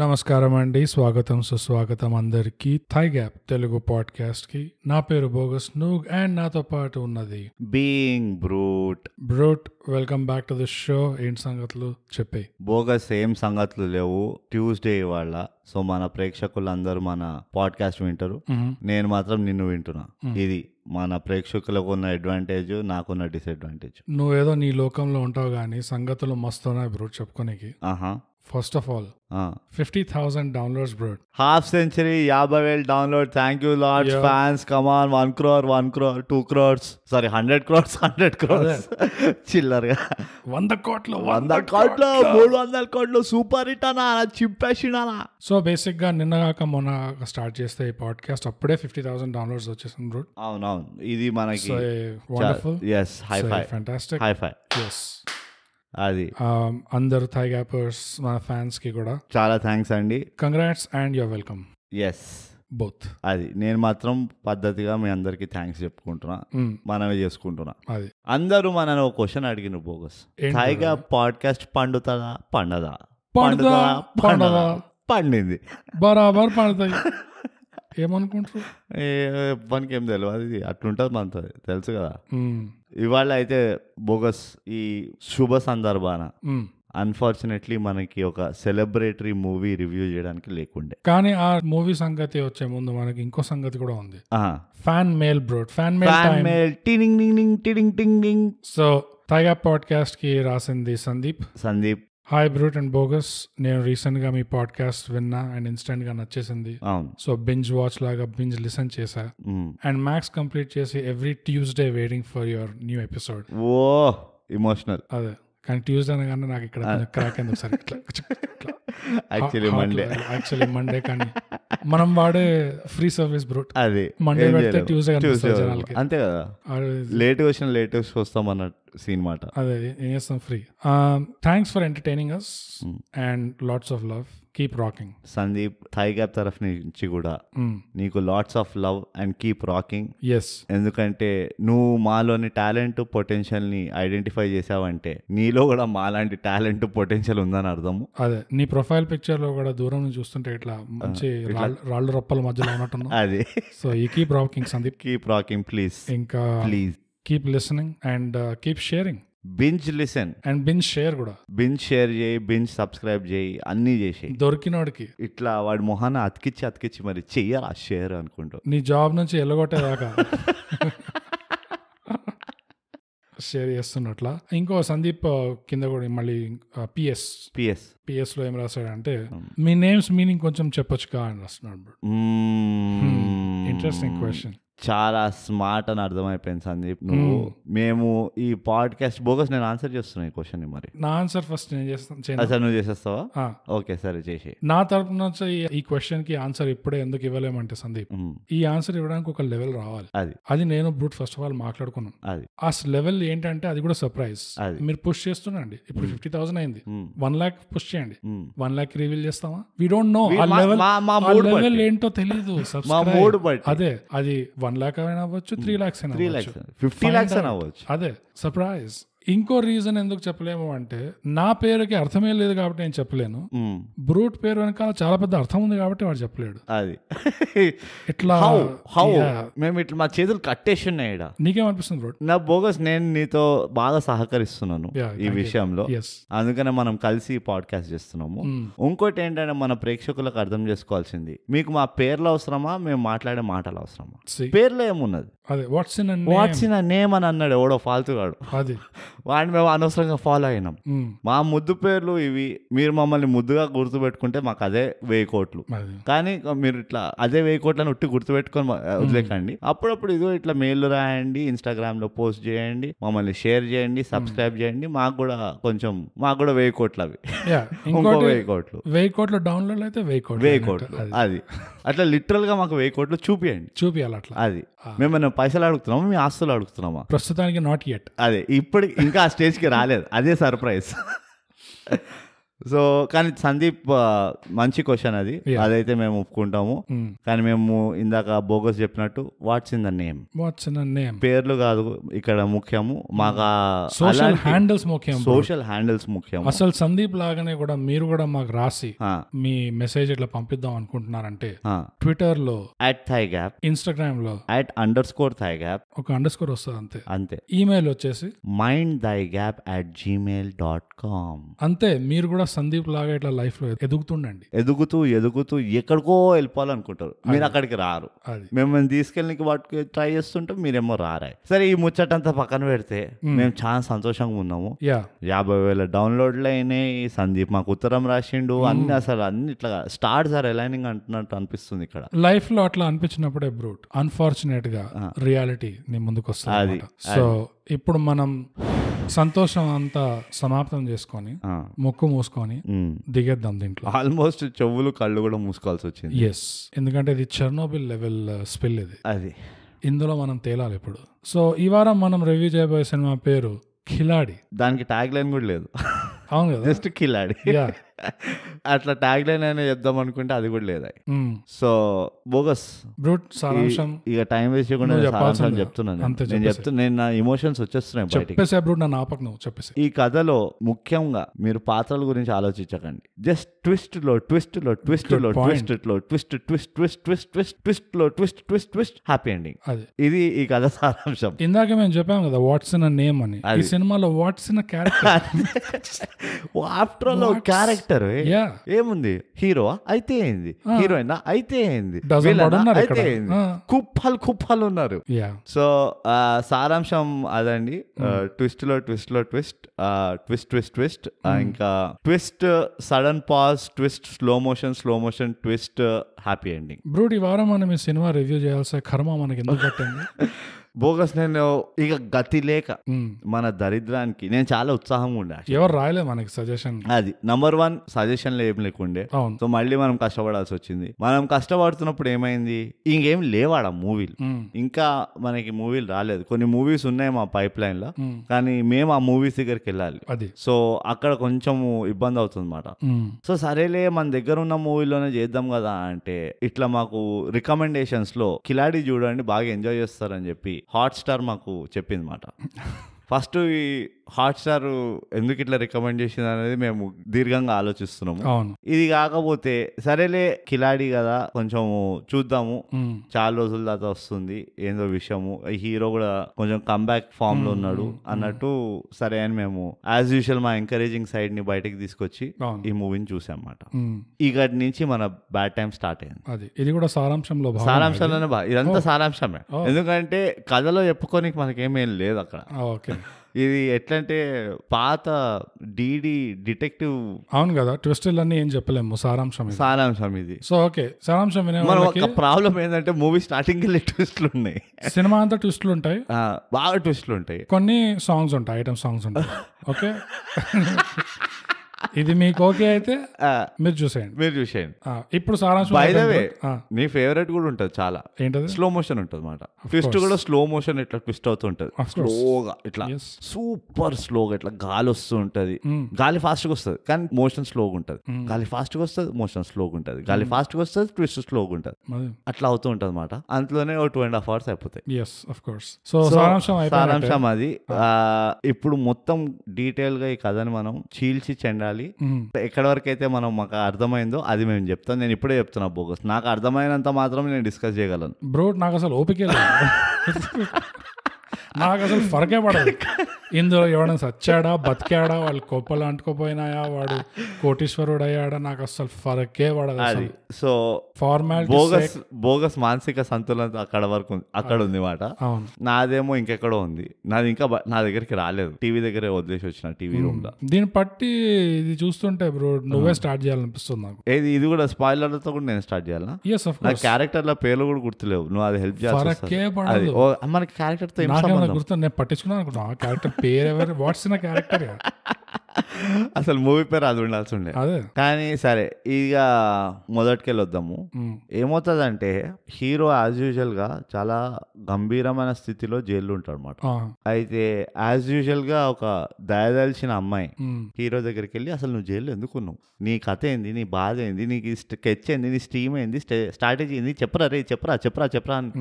నమస్కారం అండి, స్వాగతం సుస్వాగతం అందరికి థై గ్యాప్ తెలుగు పాడ్కాస్ట్ కి. నా పేరు బోగస్ నూగ్ అండ్ నాతో పాటు ఉన్నది being brute. Welcome back to the show. ఏంటి సంగతులు చెప్పే. బోగస్ ఏం సంగతులు లేవు, ట్యూస్డే ఇవాళ. సో మన ప్రేక్షకులందరూ మన పాడ్కాస్ట్ వింటారు, నేను మాత్రం నిన్ను వింటున్నా. ఇది మన ప్రేక్షకులకు ఉన్న అడ్వాంటేజ్, నాకున్న డిసడ్వాంటేజ్. నువ్వేదో నీ లోకంలో ఉంటావు గానీ సంగతులు మస్తున్నాయి బ్రూట్ చెప్పుకోనికి. First of all 50,000 downloads bro. Half century, 50,000 download. Thank you lords, fans, come on. 1 crore, 2 crores, sorry 100 crores చిల్లరగా 100 కోట్లు 300 కోట్లు సూపర్ హిట్ అనా, చింపేసినా. సో బేసిక్ గా నిన్న కాక మొన్న స్టార్ట్ చేస్తే ఈ పాడ్కాస్ట్ అప్పుడే 50,000 downloads వచ్చేసింది బ్రో. అవునవును, ఇది మనకి wonderful. yes, high five, fantastic, high five. yes. అది అందరు థై గ్యాపర్స్ మన ఫ్యాన్స్ కి కూడా చాలా థ్యాంక్స్ అండి. Congrats and you're welcome. Yes, both. అది నేను మాత్రం పద్ధతిగా మీ అందరికి థ్యాంక్స్ చెప్పుకుంటున్నా, మనమే చేసుకుంటున్నా. అది అందరూ మనని ఒక క్వశ్చన్ అడిగిన బోగస్, థై గ్యాప్ పాడ్కాస్ట్ పండుతుందా పండదా? పండింది, బరాబర్ పండుతాయి. ఏమనుకుంటారు? మనకి ఏం తెలియదు, అది అట్లుంటది, మనతో తెలుసు కదా. ఇవాళ అయితే బోగస్ ఈ శుభ సందర్భాన అన్ఫార్చునేట్లీ మనకి ఒక సెలబ్రేటరీ మూవీ రివ్యూ చేయడానికి లేకుండే. కానీ ఆ మూవీ సంగతి వచ్చే ముందు మనకి ఇంకో సంగతి కూడా ఉంది. Fan mail bro, fan mail. So thigh gap podcast కి రాసింది Sandeep. Hi brute and bogus, నేను రీసెంట్ గా మీ పాడ్కాస్ట్ విన్నా అండ్ ఇన్స్టెంట్ గా నచ్చేసింది. సో బింజ్ వాచ్ లాగా బింజ్ లిసన్ చేసా అండ్ మ్యాక్స్ కంప్లీట్ చేసి every Tuesday waiting for your new episode. Oh emotional. అదే, కానీ ట్యూస్డే అనగానే నాకు ఇక్కడ క్రాక్ అయింది ఒకసారి. యాక్చువల్లీ మండే, కానీ మనం వాడే ఫ్రీ సర్వీస్ బ్రూట్. అది మండే పెడితే ట్యూస్డే జనాలకి, అంతే కదా. లేట్ వస్తాం అన్నట్టు సీన్ మాట. అదే ఏం చేస్తాం, free. Thanks for entertaining us and lots of love. Keep rocking. Sandeep, thigh gap తరఫు నుంచి కూడా నీకు lots of love and keep rocking. Yes, ఎందుకంటే నువ్వు మాలోని టాలెంట్ పొటెన్షియల్ ని ఐడెంటిఫై చేసావంటే నీలో కూడా మాలాంటి టాలెంట్ పొటెన్షియల్ ఉందని అర్థము. అదే, నీ ప్రొఫైల్ పిక్చర్ లో కూడా దూరం నుంచి చూస్తుంటే ఇట్లా మంచి రాళ్ళు రప్పల మధ్యలో ఉన్నట్టు. అదే, సో ఈ keep rocking Sandeep, keep rocking please. ఇంకా please keep listening and keep sharing. Binge listen and binge share కూడా. బింజ్ షేర్ చేయి, బింజ్ సబ్స్క్రైబ్ చేయి, అన్ని చేసి దొరికినోడికి ఇట్లా వాడి మొహాన్ని అతికిచ్చి మరి చెయ్యాలి ఆ షేర్ అనుకుంటూ నీ జాబ్ నుంచి ఎల్లగొట్టేదాకా షేర్ చేస్తున్నట్లా. ఇంకో సందీప్ కింద కూడా మళ్ళీ పిఎస్ లో ఏం రాశాడంటే, మీ నేమ్స్ మీనింగ్ కొంచెం చెప్పొచ్చుగా అని రాస్తున్నాడు. Interesting question. చాలా స్మార్ట్ అని అర్థమైపోయింది సందీప్ నువ్వు. మేము ఈ పాడ్కాస్ట్ బోగస్ నేను ఆన్సర్ చేస్తున్నా ఈ క్వశ్చన్ ని. మరి నా ఆన్సర్ ఫస్ట్ నేను చేస్తాను. అసలు నువ్వు చేసేస్తావా? ఓకే సరే, చేసి. నా తరపు నుంచి ఈ క్వశ్చన్ కి ఆన్సర్ ఇప్పుడే ఎందుకు ఇవ్వలేమంటే సందీప్, ఈ ఆన్సర్ ఇవ్వడానికి ఒక లెవెల్ రావాలి. అది నేను బ్రూట్ ఫస్ట్ ఆఫ్ ఆల్ మాట్లాడుకున్నాను. ఆ లెవెల్ ఏంటంటే అది కూడా సర్ప్రైజ్. మీరు పుష్ చేస్తున్నాండి. ఇప్పుడు 50,000 అయింది, 1 lakh పుష్ చేయండి. 1 lakh రివీల్ చేస్తామా? We don't know. ఆ లెవెల్ ఏంటో తెలీదు. అదే, అది 1 lakh అయినా అవ్వచ్చు, 3 lakhs అయినా అవ్వచ్చు, 50 lakhs అయినా అవ్వచ్చు. అదే సర్ప్రైజ్. ఇంకో రీజన్ ఎందుకు చెప్పలేము అంటే, నా పేరుకి అర్థమే లేదు కాబట్టి నేను చెప్పలేను. బ్రూట్ పేరు వెనకాల చాలా పెద్ద అర్థం ఉంది కాబట్టి వాడు చెప్పలేడు. అది ఇట్లా మేము ఇట్లా మా చేతులు కట్టేసి ఉన్నాయి. నీకేమనిపిస్తుంది బ్రూట్? నా బోగస్, నేను నీతో బాగా సహకరిస్తున్నాను ఈ విషయంలో, అందుకనే మనం కలిసి పాడ్కాస్ట్ చేస్తున్నాము. ఇంకోటి ఏంటంటే, మన ప్రేక్షకులకు అర్థం చేసుకోవాల్సింది, మీకు మా పేర్లు అవసరమా, మేము మాట్లాడే మాటలు అవసరమా? పేర్లో ఏమున్నది? అదే వాట్స్ ఇన్ అ నేమ్ అని అన్నాడు ఎవడో ఫాల్తుగాడు. అది వాడిని మేము అనవసరంగా ఫాలో అయినాం. మా ముద్దు పేర్లు ఇవి. మీరు మమ్మల్ని ముద్దుగా గుర్తు పెట్టుకుంటే మాకు అదే 1000 కోట్లు. కానీ మీరు ఇట్లా అదే 1000 కోట్లను ఉట్టి గుర్తు పెట్టుకొని వదిలేకండి. అప్పుడప్పుడు ఇదో ఇట్లా మెయిల్ రాయండి, ఇన్స్టాగ్రామ్ లో పోస్ట్ చేయండి, మమ్మల్ని షేర్ చేయండి, సబ్స్క్రైబ్ చేయండి. మాకు కూడా 1000 కోట్లు అవి. ఇంకో 1000 కోట్లు డౌన్లోడ్ అయితే 1000 కోట్లు. అది అట్లా లిటరల్ గా మాకు 1000 కోట్లు చూపియాలి అట్లా. అది మేము పైసలు అడుగుతున్నామా, మీ ఆస్తులు అడుగుతున్నామా? ప్రస్తుతానికి నాట్ యెట్. అదే, ఇప్పుడు ఇంకా ఆ స్టేజ్ కి రాలేదు. అదే సర్ప్రైజ్. సో కానీ సందీప్ మంచి క్వశ్చన్ అది, అదైతే మేము ఒప్పుకుంటాము. కానీ మేము ఇందాక బోగస్ చెప్పినట్టు వాట్స్ ఇన్ ద నేమ్, పేర్లు కాదు ఇక్కడ ముఖ్యము, మాకు సోషల్ హ్యాండిల్స్ ముఖ్యం, సోషల్ హ్యాండిల్స్ ముఖ్యం. అసలు సందీప్ లాగానే కూడా మీరు కూడా మాకు రాసి మీ మెసేజ్ ఇట్లా పంపిద్దాం అనుకుంటున్నారంటే ట్విట్టర్ లో @thigap, ఇన్స్టాగ్రామ్ లో @_thigap, ఒక అండర్స్కోర్ వస్తుంది అంతే. అంతే. ఈమెయిల్ వచ్చేసి mindthigap@gmail.com. అంతే. మీరు కూడా సందీప్ లాగా ఇట్లా లైఫ్ లో ఎదుగుతుండండి. ఎదుగుతూ ఎక్కడికో వెళ్ళిపోవాలనుకుంటారు, మీరు అక్కడికి రారు. మిమ్మల్ని తీసుకెళ్ళి వాటికి ట్రై చేస్తుంటే మీరేమో రారాయి. సరే ఈ ముచ్చటంతా పక్కన పెడితే మేము చాలా సంతోషంగా ఉన్నాము. 50,000 డౌన్లోడ్లు అయినాయి. సందీప్ మాకు ఉత్తరం రాసిండు, అన్ని అసలు అన్ని ఇట్లా స్టార్స్ ఆర్ అలైనింగ్ అంటున్నట్టు అనిపిస్తుంది ఇక్కడ లైఫ్ లో. అట్లా అనిపించినప్పుడే బ్రూట్ అన్ఫార్చునేట్ గా రియాలిటీ నీ ముందుకు వస్తుంది. సో ఇప్పుడు మనం సంతోషం అంతా సమాప్తం చేసుకొని ముక్కు మూసుకొని దిగేద్దాం దీంట్లో. ఆల్మోస్ట్ చెవులు కళ్ళు కూడా మూసుకోవాల్సి వచ్చింది. ఎస్, ఎందుకంటే ఇది చెర్నోబిల్ లెవెల్ స్పిల్ ఇది. అది ఇందులో మనం తేలాలి ఇప్పుడు. సో ఈ వారం మనం రివ్యూ చేయబోయే సినిమా పేరు కిలాడి. దానికి ట్యాగ్ లైన్ కూడా లేదు. అవును కదా, జస్ట్ కిలాడి. అట్లా ట్యాగ్ లైన్ అయినా చెప్దాం అనుకుంటే అది కూడా లేదా. సో బోగస్ బ్రూట్ సారాంశం ఇక టైం వేస్ట్ చేయకుండా సారాంశం చెప్తున్నాను. నేను నా ఎమోషన్స్ వచ్చేస్తున్నాయి బయటికి. ఈ కథలో ముఖ్యంగా మీరు పాత్రల గురించి ఆలోచించకండి. జస్ట్ ట్విస్ట్ లో ట్విస్ట్ లో ట్విస్ట్ లో ట్విస్ట్ లో twist twist twist twist twist twist లో twist twist twist happy ending. ఇది ఈ కథ సారాంశం. ఇందాక మేము చెప్పాం కదా వాట్స్ ఇన్ నేమ్ అని. ఈ సినిమాలో what's in character, after all character ఏముంది? హీరో అయితే ఏంది, హీరోయిన్ అయితే ఏంది, అయితే ఏంది, కుప్పలు ఉన్నారు. సో సారాంశం అదండి. ట్విస్ట్ లో ట్విస్ట్ లో ట్విస్ట్ ట్విస్ట్ ట్విస్ట్ ట్విస్ట్ ఇంకా twist, sudden pause, twist, slow motion twist, happy ending. Brute ఈ వారం మనం ఈ సినిమా రివ్యూ చేయాల్సిన కర్మ మనకి ఎందుకు పట్టింది? బోగస్ నేను ఇక గతి లేక మన దరిద్రానికి నేను చాలా ఉత్సాహంగా ఉండే. ఎవరు రాయలే మనకి సజెషన్. అది నంబర్ 1 సజెషన్ ఏం లేకుండే. సో మళ్ళీ మనం కష్టపడాల్సి వచ్చింది. మనం కష్టపడుతున్నప్పుడు ఏమైంది, ఇంకేం లేవాడ మూవీలు, ఇంకా మనకి మూవీలు రాలేదు. కొన్ని మూవీస్ ఉన్నాయి మా పైప్ లైన్ లో, కానీ మేము ఆ మూవీస్ దగ్గరికి వెళ్ళాలి. సో అక్కడ కొంచెం ఇబ్బంది అవుతుంది అన్నమాట. సో సరేలే మన దగ్గర ఉన్న మూవీలోనే చేద్దాం కదా అంటే ఇట్లా మాకు రికమెండేషన్స్ లో కిలాడి చూడండి బాగా ఎంజాయ్ చేస్తారని చెప్పి హాట్‌స్టార్ మాకు చెప్పింది మాట. ఫస్ట్ ఈ హాట్‌స్టార్ ఎందుకు ఇట్లా రికమెండ్ చేసింది అనేది మేము దీర్ఘంగా ఆలోచిస్తున్నాము. ఇది కాకపోతే సరేలే కిలాడి కదా కొంచెం చూద్దాము, చాలా రోజుల తర్వాత వస్తుంది ఏందో విషయము, ఈ హీరో కూడా కొంచెం కంబ్యాక్ ఫామ్ లో ఉన్నాడు అన్నట్టు సరే అని మేము యాజ్ యూజువల్ మా ఎంకరేజింగ్ సైడ్ ని బయటకి తీసుకొచ్చి ఈ మూవీని చూసాం అన్నమాట. ఇక్కడి నుంచి మన బ్యాడ్ టైం స్టార్ట్ అయింది. ఇది కూడా సారాంశంలోనే ఇదంతా సారాంశమే, ఎందుకంటే కథలో చెప్పుకోనికి మనకేమేం లేదు అక్కడ. ఇది ఎట్లంటే పాత డీడీ డిటెక్టివ్. అవును కదా, ట్విస్టులన్నీ ఏం చెప్పలేము, సారాంశం ఇది. సో ఓకే, సారాంశం ప్రాబ్లం ఏంటంటే మూవీ స్టార్టింగ్ ట్విస్టులు ఉన్నాయి, సినిమా అంతా ట్విస్టులు ఉంటాయి, బాగా ట్విస్టులు ఉంటాయి, కొన్ని సాంగ్స్ ఉంటాయి, ఐటమ్ సాంగ్స్ ఉంటాయి. ఓకే ఇది మీకు ఓకే అయితే మీరు చూసేయండి. ఇప్పుడు సారాంశం నీ ఫేవరెట్ కూడా ఉంటది చాలా, ఏంటది, స్లో మోషన్ ఉంటది అన్నమాట. ట్విస్ట్ కూడా స్లో మోషన్ ఇట్లా ట్విస్ట్ అవుతుంటది, స్లోగా ఇట్లా సూపర్ స్లోగా ఇట్లా గాలి వస్తూ ఉంటది. గాలి ఫాస్ట్ గా వస్తుంది కానీ మోషన్ స్లోగా ఉంటది, గాలి ఫాస్ట్ గా వస్తుంది మోషన్ స్లోగా ఉంటది, గాలి ఫాస్ట్ గా వస్తుంది ట్విస్ట్ స్లోగా ఉంటది, అట్లా అవుతూ ఉంటది అన్నమాట. అందులోనే 2.5 hours అయిపోతాయి. సో సారాంశం అది. ఇప్పుడు మొత్తం డీటెయిల్ గా ఈ కథని మనం చీల్చి చెండాలి. ఎక్కడి వరకు అయితే మనం మాకు అర్థమైందో అది మేము చెప్తాం. నేను ఇప్పుడే చెప్తున్నా బోగస్, నాకు అర్థమైనంత మాత్రం నేను డిస్కస్ చేయగలను. బ్రో నాకు అసలు ఓపిక లేదు, నాకు అసలు ఫరకే పడదు. ఇందులో ఎవడైనా సచ్చాడా బతికాడా, వాళ్ళు కొప్పలు అంటుకోపోయినాయా, వాడు కోటీశ్వరుడు అయ్యాడా, నాకు అసలు ఫరకే పడదు. సో ఫార్మాలిటీ బోగస్ మానసిక సంతులన అక్కడ ఉంది మాట. నాదేమో ఇంకెక్కడో ఉంది, నాది ఇంకా నా దగ్గరికి రాలేదు, టీవీ దగ్గరే వదిలేసి వచ్చిన టీవీ రూమ్ లో. దీన్ని బట్టి ఇది చూస్తుంటే బ్రో నువ్వే స్టార్ట్ చేయాలనిపిస్తుంది నాకు. ఇది కూడా స్పాయిలర్లతో కూడా నేను స్టార్ట్ చేయాలా? నా క్యారెక్టర్ల పేర్లు కూడా గుర్తులేవు, నువ్వు అది హెల్ప్ చేయాలి. మన క్యారెక్టర్ తో గుర్తు నేను పట్టించుకున్నాను అనుకుంటున్నా, క్యారెక్టర్ పేరు ఎవరు, వాట్స్ ఇన్ క్యారెక్టర్. అసలు మూవీ పేరు అది ఉండాల్సి ఉండే. కానీ సరే ఇక మొదటికెళ్ళి వద్దాము. ఏమవుతుందంటే హీరో యాజ్ యూజువల్ గా చాలా గంభీరమైన స్థితిలో జైల్లో ఉంటాడు అనమాట. అయితే యాజ్ యూజువల్ గా ఒక దయదలిచిన అమ్మాయి హీరో దగ్గరికి వెళ్ళి అసలు నువ్వు జైల్లో ఎందుకున్నావు, నీ కథ ఏంది, నీ బాధ ఏంది, నీకు స్కెచ్ ఏంది, నీ స్ట్రీమ్ ఏంది, స్ట్రాటజీ ఏంది, చెప్పరా రే చెప్పరా అని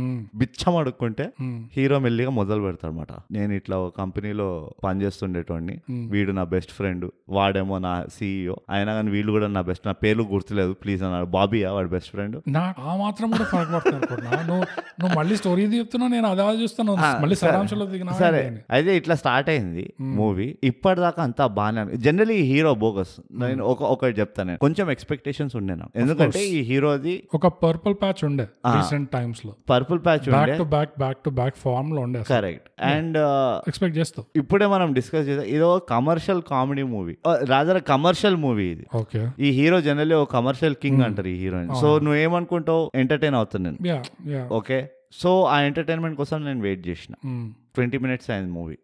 బిచ్చం అడుక్కుంటే హీరో మెల్లిగా మొదలు పెడతాడు అనమాట. నేను ఇట్లా ఒక కంపెనీలో పనిచేస్తుండేటోడిని, వీడు నా బెస్ట్ ఫ్రెండ్, వాడేమో నా CEO, అయినా కానీ వీళ్ళు కూడా నా బెస్ట్, నా పేర్లు గుర్తులేదు ప్లీజ్ అన్నాడు. బాబీయా వాడు బెస్ట్ ఫ్రెండ్. ఆ మాత్రం కూడా నువ్వు మళ్ళీ స్టోరీ చెప్తున్నా, నేను అదే చూస్తాను మళ్ళీ సారాంశంలో దిగినా. సరే అయితే ఇట్లా స్టార్ట్ అయింది మూవీ. ఇప్పటిదాకా అంతా బాగానే. Generally hero bogus. నేను ఒకటి చెప్తాను, నేను కొంచెం ఎక్స్పెక్టేషన్స్ ఉండే నాకు, ఎందుకంటే ఈ హీరోది ఒక పర్పుల్ ప్యాచ్ ఉండే రీసెంట్ టైమ్స్ లో. Purple patch back to back form లో ఉండే. కరెక్ట్. అండ్ ఎక్స్పెక్ట్ చేస్తాం. ఇప్పుడే మనం డిస్కస్ చేద్దాం, ఇదో commercial comedy movie, rather commercial movie ఇది. ఈ హీరో జనరల్లీ ఒక కమర్షియల్ కింగ్ అంటారు ఈ హీరోయిన్. సో నువ్వేమనుకుంటావు, ఎంటర్టైన్ అవుతున్నాను. ఓకే, సో ఆ ఎంటర్టైన్మెంట్ కోసం నేను వెయిట్ చేసిన. 20 minutes అయింది మూవీ,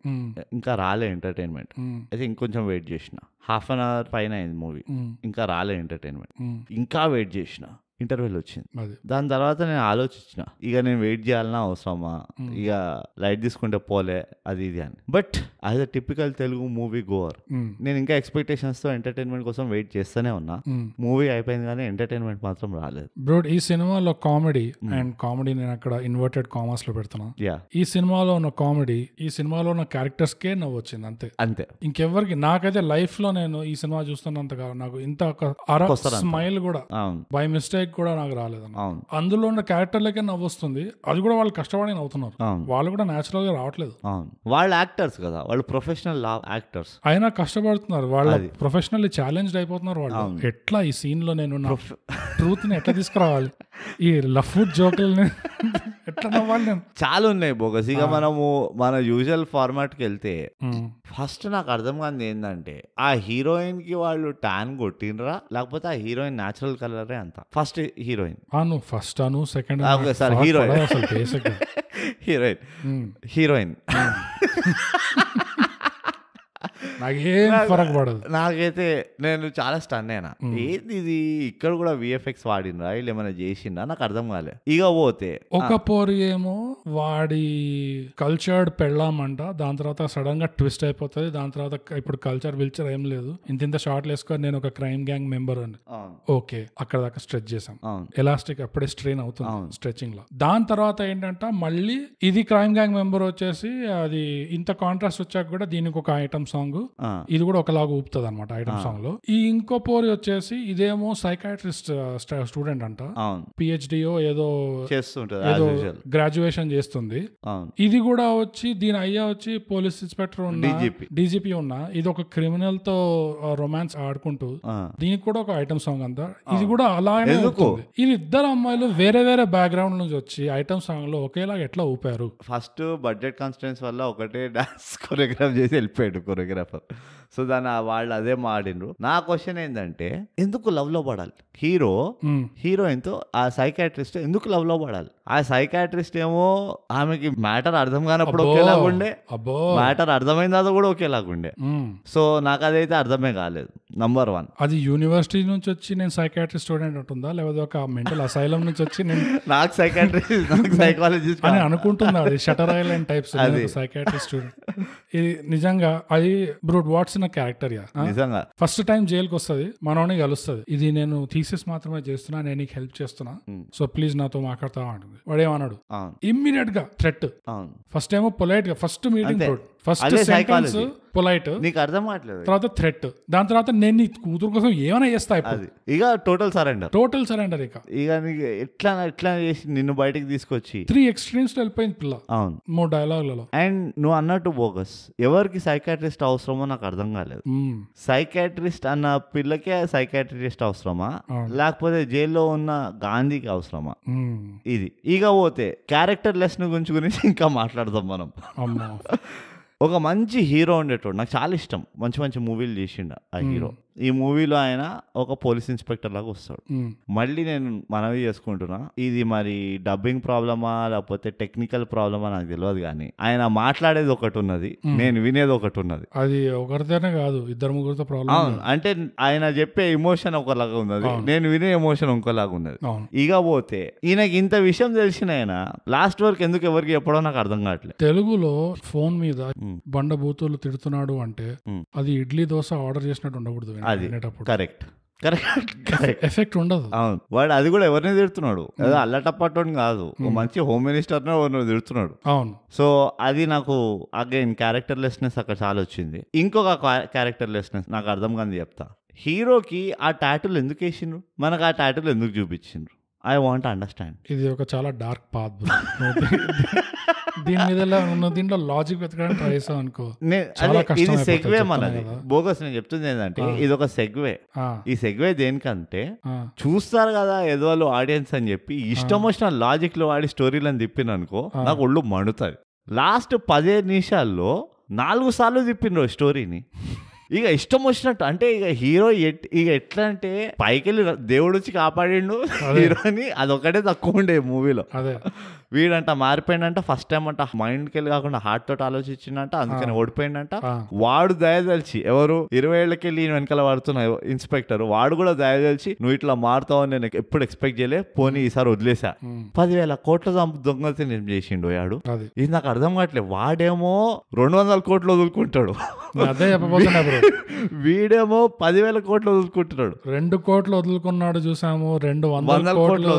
ఇంకా రాలే ఎంటర్టైన్మెంట్. అయితే ఇంకొంచెం వెయిట్ చేసిన. ½ an hour పైన అయింది మూవీ, ఇంకా రాలే ఎంటర్టైన్మెంట్. ఇంకా వెయిట్ చేసిన, ఇంటర్వెల్ వచ్చింది. దాని తర్వాత నేను ఆలోచించిన, ఇక నేను వెయిట్ చేయాలన్నా అవసరమా, ఇక లైట్ తీసుకుంటే పోలే అది ఇది అని. But as a typical Telugu movie Gower నేను ఇంకా ఎక్స్పెక్టేషన్స్ తో ఎంటర్టైన్మెంట్ కోసం వెయిట్ చేస్తూనే ఉన్నా. మూవీ అయిపోయింది కానీ ఎంటర్టైన్మెంట్ మాత్రం రాలేదు. బ్రో ఈ సినిమాలో కామెడీ అండ్ కామెడీ నేను అక్కడ ఇన్వర్టెడ్ కామర్స్ లో పెడుతున్నా. ఈ సినిమాలో ఉన్న కామెడీ, ఈ సినిమాలో ఉన్న క్యారెక్టర్స్ కే నవ్వు వచ్చింది అంతే. ఇంకెవరికి, నాకైతే లైఫ్ లో నేను ఈ సినిమా చూస్తున్నంతగా నాకు ఇంత ఒక స్మైల్ కూడా బై మిస్టేక్ కూడా నాకు రాలేదు. అందులో ఉన్న క్యారెక్టర్లకే నవ్వు వస్తుంది, అది కూడా వాళ్ళు కష్టపడి నవ్వుతున్నారు. వాళ్ళు కూడా నేచురల్ గా రావట్లేదు. వాళ్ళు యాక్టర్స్ కదా, వాళ్ళు ప్రొఫెషనల్ యాక్టర్స్ అయినా కష్టపడుతున్నారు. వాళ్ళ ప్రొఫెషనల్లీ ఛాలెంజ్డ్ అయిపోతున్నారు వాళ్ళు. ఎట్లా ఈ సీన్ లో నేను ట్రూత్ ని ఎట్లా తీసుకురావాలి, ఈ లఫ్ట్ జోకుల్ని ఎట్లా నవ్వాలి నేను. చాలా ఉన్నాయి బోగస్. ఇక మనము మన యూజువల్ ఫార్మాట్ కి వెళ్తే ఫస్ట్ నాకు అర్థం కాదు ఏంటంటే, ఆ హీరోయిన్ కి వాళ్ళు ట్యాన్ కొట్టినరా లేకపోతే ఆ హీరోయిన్ న్యాచురల్ కలరే అంత. ఫస్ట్ హీరోయిన్ ఫస్ట్ అను సెకండ్ హీరోయిన్ నాకేం ఫరక్ పడదు. నాకైతే నేను చాలా స్టన్ అయినా, ఏంది ఇది ఇక్కడ కూడా VFX వాడినరా వీళ్ళు ఏమైనా చేసిండ్రా నాకు అర్థం కాలే. ఇక పోతే ఒక పోరు ఏమో వాడి కల్చర్డ్ పెళ్ళామంట, దాని తర్వాత సడన్ గా ట్విస్ట్ అయిపోతుంది. దాని తర్వాత ఇప్పుడు కల్చర్ ఏం లేదు, ఇంత షార్ట్లు వేసుకొని నేను ఒక క్రైమ్ గ్యాంగ్ మెంబర్ అని. ఓకే, అక్కడ దాకా స్ట్రెచ్ చేసాం. ఎలాస్టిక్ అప్పుడే స్ట్రెయిన్ అవుతుంది స్ట్రెచింగ్ లో. దాని తర్వాత ఏంటంట మళ్ళీ ఇది క్రైమ్ గ్యాంగ్ మెంబర్ వచ్చేసి అది ఇంత కాంట్రాస్ట్ వచ్చాక కూడా దీనికి ఒక ఐటమ్ సాంగ్, ఇది కూడా ఒకలాగా ఊపుతుంది అనమాట ఐటమ్ సాంగ్ లో. ఈ ఇంకో పోరి వచ్చేసి ఇదేమో సైకాట్రిస్ట్ స్టూడెంట్ అంట, PhDO ఏదో గ్రాడ్యుయేషన్ చేస్తుంది. ఇది కూడా వచ్చి దీని అయ్యా వచ్చి పోలీస్ ఇన్స్పెక్టర్ ఉన్న DGP ఉన్న, ఇది ఒక క్రిమినల్ తో రొమాన్స్ ఆడుకుంటూ దీనికి కూడా ఒక ఐటమ్ సాంగ్ అంతా. ఇది కూడా అలాగే ఉంటుంది. ఇది ఇద్దరు అమ్మాయిలు వేరే వేరే బ్యాక్గ్రౌండ్ నుంచి వచ్చి ఐటమ్ సాంగ్ లో ఒకేలాగా ఎట్లా ఊపారు. ఫస్ట్ బడ్జెట్ కాన్స్టెన్స్ వల్ల ఒకటే డాన్స్ కొరియోగ్రాఫ్ చేసి వెళ్ళిపోయాడు కొరియోగ్రాఫర్. సో దాని వాళ్ళు అదే మాడిండ్రు. నా క్వశ్చన్ ఏంటంటే, ఎందుకు లవ్ లో పడాలి హీరోయిన్ తో? ఆ సైకాట్రిస్ట్ ఎందుకు లవ్ లో పడాలి? ఆ సైకాట్రిస్ట్ ఏమో ఆమెకి మ్యాటర్ అర్థం కానప్పుడు ఒకేలాగుండే, మ్యాటర్ అర్థమైందో కూడా ఒకేలాగుండే. సో నాకు అదైతే అర్థమే కాలేదు. నంబర్ 1, అది యూనివర్సిటీ నుంచి వచ్చి నేను సైకాట్రిస్ట్ స్టూడెంట్ ఉంటుందా, లేకపోతే ఒక మెంటల్ అసైలం నుంచి వచ్చి నేను నాకు సైకాలజిస్ట్ అని అనుకుంటున్నా. అది shutter island types psychiatrist student. ఇది నిజంగా అది బ్రూట్ వాట్స్ ఇన్ క్యారెక్టర్. నిజంగా ఫస్ట్ టైం జైలుకి వస్తుంది, మనోని కలుస్తుంది. ఇది నేను థీసిస్ మాత్రమే చేస్తున్నా, నేను నీకు హెల్ప్ చేస్తున్నా, సో ప్లీజ్ నాతో మాట్లాడతావా అంటుంది. వాడు ఏమన్నాడు, ఇమ్మీడియట్ గా థ్రెట్. ఫస్ట్ ఏమో పొలైట్ గా first meeting, first sentence polite, నీకు అర్థం కావట్లేదు, తర్వాత థ్రెట్, దాని తర్వాత నేను నీ కూతురు కోసం ఏమైనా చేస్తా. ఇక టోటల్ సరెండర్. ఇక ఎట్లా చేసి నిన్ను బయటకు తీసుకొచ్చి 3 extremes లో వెళ్ళిపోయింది పిల్ల. అవును, 3 డైలాగులలో. అండ్ నువ్వు అన్నట్టు బోగస్, ఎవరికి సైకాట్రిస్ట్ అవసరమో నాకు అర్థం కాలేదు. సైకాట్రిస్ట్ అన్న పిల్లకే సైకాట్రిస్ట్ అవసరమా, లేకపోతే జైల్లో ఉన్న గాంధీకి అవసరమా? ఇది ఇక పోతే క్యారెక్టర్ లెస్ గురించి ఇంకా మాట్లాడదాం మనం. ఒక మంచి హీరో ఉండేటోడు, నాకు చాలా ఇష్టం, మంచి మంచి మూవీలు చేసిండు ఆ హీరో. ఈ మూవీలో ఆయన ఒక పోలీస్ ఇన్స్పెక్టర్ లాగా వస్తాడు. మళ్ళీ నేను మనవి చేసుకుంటున్నా, ఇది మరి డబ్బింగ్ ప్రాబ్లమా లేకపోతే టెక్నికల్ ప్రాబ్లమా నాకు తెలియదు, కానీ ఆయన మాట్లాడేది ఒకటి ఉన్నది, నేను వినేది ఒకటి ఉన్నది. అది ఒకరితోనే కాదు, ఇద్దరు ముగ్గురితో ప్రాబ్లం. అవును, అంటే ఆయన చెప్పే ఎమోషన్ ఒకలాగా ఉన్నది, నేను వినే ఎమోషన్ ఇంకోలాగా ఉన్నది. ఇక పోతే ఈయనకి ఇంత విషయం తెలిసిన ఆయన లాస్ట్ వరకు ఎందుకు ఎవరికి చెప్పడం నాకు అర్థం కావట్లేదు. తెలుగులో ఫోన్ మీద బండ బూతులు తిడుతున్నాడు అంటే అది ఇడ్లీ దోశ ఆర్డర్ చేసినట్టు ఉండకూడదు. అది కరెక్ట్, ఎఫెక్ట్ ఉండదు. అవును, వాడు అది కూడా ఎవరిని తిడుతున్నాడు, ఏదో అల్లటప్పటోని కాదు, మంచి హోమ్ మినిస్టర్ తిడుతున్నాడు. అవును, సో అది నాకు అగైన్ క్యారెక్టర్ లెస్నెస్ అక్కడ చాలా వచ్చింది. ఇంకొక క్యారెక్టర్ లెస్నెస్ నాకు అర్థం కాని చెప్తా. హీరోకి ఆ టాటూలు ఎందుకు వేసిండ్రు, మనకు ఆ టాటూలు ఎందుకు చూపించిండ్రు? I want understand. ఇది ఒక చాలా డార్క్ పాత్. దీని మీద దీంట్లో లాజిక్ వెతకడానికి ట్రై చేసాం అనుకో, ఇది సెగ్వే మనది. బోగస్ నేను చెప్తుంది ఏంటంటే ఇది ఒక సెగ్వే. ఈ సెగ్వే దేనికంటే చూస్తారు కదా ఏదో వాళ్ళు ఆడియన్స్ అని చెప్పి ఇష్టం వచ్చిన లాజిక్ లో వాడి స్టోరీలను తిప్పిన అనుకో నాకు ఒళ్ళు మండుతుంది. లాస్ట్ 15 నిమిషాల్లో 4 సార్లు తిప్పిండ్రు స్టోరీని. ఇక ఇష్టం వచ్చినట్టు అంటే ఇక హీరో ఇక ఎట్లా అంటే పైకి వెళ్ళి దేవుడు వచ్చి కాపాడిండు హీరోని, అదొకటే తక్కువ ఉండే మూవీలో. వీడంట మారిపోయిందంట, ఫస్ట్ టైం అంట మైండ్కి వెళ్ళి కాకుండా హార్ట్ తోటి ఆలోచించిందంట, అందుకని ఓడిపోయిందంట. వాడు దయదలిచి, ఎవరు 20 ఏళ్ళకెళ్ళి వెనకాల వాడుతున్న ఇన్స్పెక్టర్, వాడు కూడా దయదలిచి నువ్వు ఇట్లా మారుతావని నేను ఎప్పుడు ఎక్స్పెక్ట్ చేయలే, పోనీ ఈసారి వదిలేసా. 10,000 కోట్ల దొంగతనం చేసిండు వాడు. ఇది నాకు అర్థం కావట్లేదు. వాడేమో 200 కోట్లు వదులుకుంటాడు, వీడేమో 10,000 కోట్లు వదులుకుంటున్నాడు. 2 కోట్లు వదులుకున్నాడు చూసాము, 200 కోట్లు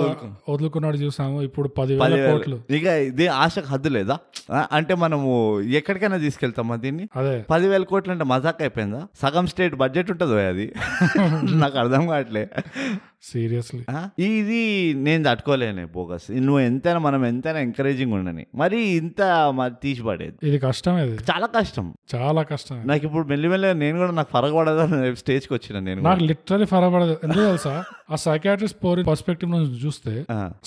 వదులుకున్నాడు చూసాము, ఇప్పుడు 10,000 కోట్లు. ఇక ఇది ఆశకు హద్దు లేదా? అంటే మనము ఎక్కడికైనా తీసుకెళ్తామా దీన్ని? 10,000 కోట్లు అంటే మజాక్ అయిపోయిందా? సగం స్టేట్ బడ్జెట్ ఉంటుందో అది. నాకు అర్థం కావట్లే సీరియస్లీ. ఇది నేను తట్టుకోలేను బోగస్. నువ్వు ఎంతైనా మనం ఎంతైనా ఎంకరేజింగ్ ఉండని మరి ఇంత మరి తీసిపడేది ఇది కష్టం, ఇది చాలా కష్టం, చాలా కష్టం. నాకు ఇప్పుడు మెల్లిమెల్లి నేను కూడా నాకు ఫరక పడదు స్టేజ్ కి వచ్చిన నేను నాకు లిటరలీ ఫరక పడదు. ఎందుకు తెలుసా? ఆ సైకాట్రిస్ట్ పర్స్పెక్టివ్ నుంచి చూస్తే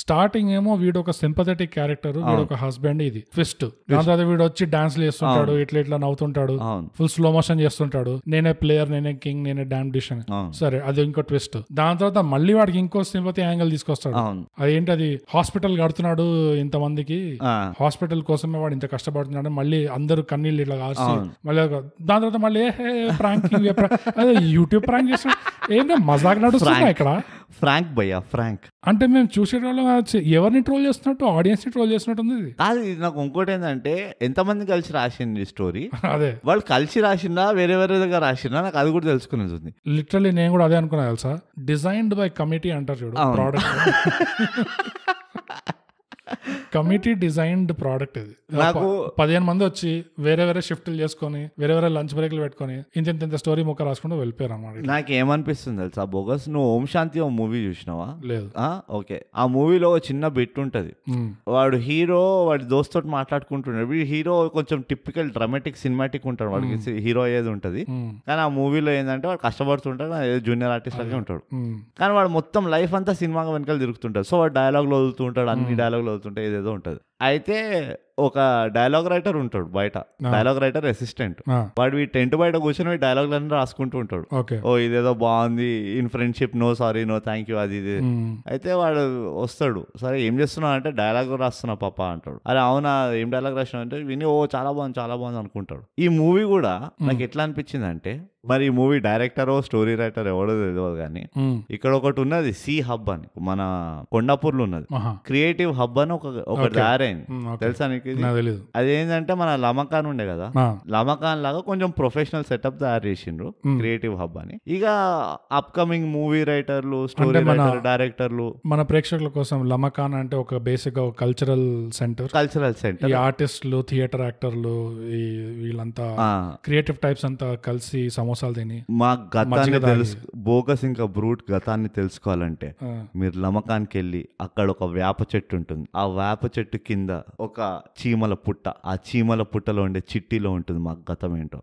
స్టార్టింగ్ ఏమో వీడు ఒక సింపథెటిక్ క్యారెక్టర్, వీడు ఒక హస్బెండ్, ఇది ట్విస్ట్. దాని తర్వాత వీడు వచ్చి డాన్స్ చేస్తుంటాడు, ఇట్లా ఇట్లా నవ్వుతుంటాడు, ఫుల్ స్లో మోషన్ చేస్తుంటాడు, నేనే ప్లేయర్, నేనే కింగ్, నేనే డామ్ డిష్ అని. సరే, అది ఇంకో ట్విస్ట్. దాని తర్వాత మళ్ళీ వాడికి ఇంకో సింపతి యాంగిల్ తీసుకొస్తాడు. అదేంటి, అది హాస్పిటల్ కడుతున్నాడు ఇంతమందికి, హాస్పిటల్ కోసమే వాడు ఇంత కష్టపడుతున్నాడు, మళ్ళీ అందరూ కన్నీళ్ళు ఇట్లా కాసి మళ్ళీ దాని తర్వాత మళ్ళీ ప్రాంకింగ్, అదే యూట్యూబ్ ప్రాంక్ చేస్తున్నాడు. ఏంటో మజాక్ నడుస్తున్నా ఇక్కడ. ఫ్రాంక్ భయ్యా, ఫ్రాంక్ అంటే మేము చూసేటోళ్ళం ఎవరిని ట్రోల్ చేస్తున్నట్టు, ఆడియన్స్ ని ట్రోల్ చేస్తున్నట్టు ఉంది. అది నాకు ఇంకోటి ఏంటంటే ఎంతమంది కలిసి రాసింది స్టోరీ, అదే వాళ్ళు కలిసి రాసిందా వేరే వేరే దగ్గర రాసిందా నాకు అది కూడా తెలుసుకునేది ఉంది. లిటరలీ నేను కూడా అదే అనుకున్నా తెలుసా. డిజైన్డ్ బై కమిటీ అంటారు చూడు, ప్రోడక్ట్ కమిటీ డిజైన్డ్ ప్రోడక్ట్. ఇది నాకు 15 మంది వచ్చి వేరే వేరే షిఫ్ట్లు చేసుకొని వేరే వేరే లంచ్ బ్రేక్లు పెట్టుకొని ఇంత స్టోరీ ముక్క రాసుకుంటూ వెళ్ళిపోయారు అన్నమాట. నాకు ఏమనిపిస్తుంది తెలుసా బోగస్, నువ్వు ఓం శాంతి ఓ మూవీ చూసినావా? లేదు. ఓకే, ఆ మూవీలో చిన్న బిట్ ఉంటది, వాడు హీరో వాడి దోస్తోటి మాట్లాడుకుంటున్నాడు. వీడు హీరో కొంచెం టిపికల్ డ్రామాటిక్ సినిమాటిక్ ఉంటాడు, వాడికి హీరో ఏది ఉంటది. కానీ ఆ మూవీలో ఏంటంటే వాడు కష్టపడుతుంటాడు, జూనియర్ ఆర్టిస్ట్ లాగే ఉంటాడు. కానీ వాడు మొత్తం లైఫ్ అంతా సినిమా వెనకాల తిరుగుతుంటాడు. సో వాడు డైలాగ్లో వదులుతూ ఉంటాడు, అన్ని డైలాగ్లో వదులుతుంటాయి, ఏదేదో ఉంటది. అయితే ఒక డైలాగ్ రైటర్ ఉంటాడు బయట, డైలాగ్ రైటర్ అసిస్టెంట్. వాడు ఈ టెంట్ బయట కూర్చొని డైలాగ్లన్నీ రాసుకుంటూ ఉంటాడు. ఓ ఇదేదో బాగుంది, in friendship no sorry no thank you, అది ఇది. అయితే వాడు వస్తాడు, సరే ఏం చేస్తున్నావు అంటే డైలాగ్ రాస్తున్నా పాప అంటాడు. అరే అవునా, ఏం డైలాగ్ రాసినావు అంటే విని ఓ చాలా బాగుంది అనుకుంటాడు. ఈ మూవీ కూడా నాకు ఎట్లా అనిపించింది అంటే, మరి ఈ మూవీ డైరెక్టరో స్టోరీ రైటర్ ఎవడో తెలియదు కానీ ఇక్కడ ఒకటి ఉన్నది, సి హబ్ అని మన కొండాపూర్లో ఉన్నది, క్రియేటివ్ హబ్ అని ఒక తయారైంది తెలుసా నీకు? అదేంటంటే మన లమకాన్ ఉండే కదా, లమకాన్ లాగా కొంచెం ప్రొఫెషనల్ సెటప్ తయారు చేసిండ్రు క్రియేటివ్ హబ్ అని. ఇక అప్కమింగ్ మూవీ రైటర్లు, స్టోరీ రైటర్, డైరెక్టర్లు, మన ప్రేక్షకుల కోసం లమకాన్ అంటే ఒక బేసిక్ కల్చరల్ సెంటర్. ఈ ఆర్టిస్టులు, థియేటర్ యాక్టర్లు, వీళ్ళంతా క్రియేటివ్ టైప్స్ అంతా కలిసి సమోసాలు తిని మా గతాన్ని తెలుసు. బోగస్ ఇంకా బ్రూట్ గతాన్ని తెలుసుకోవాలంటే మీరు లమకాన్కి వెళ్ళి అక్కడ ఒక వేప చెట్టు ఉంటుంది, ఆ వేప చెట్టు కింద కింద ఒక చీమల పుట్ట, ఆ చీమల పుట్టలో ఉండే చిట్టిలో ఉంటుంది మా గతం ఏంటో.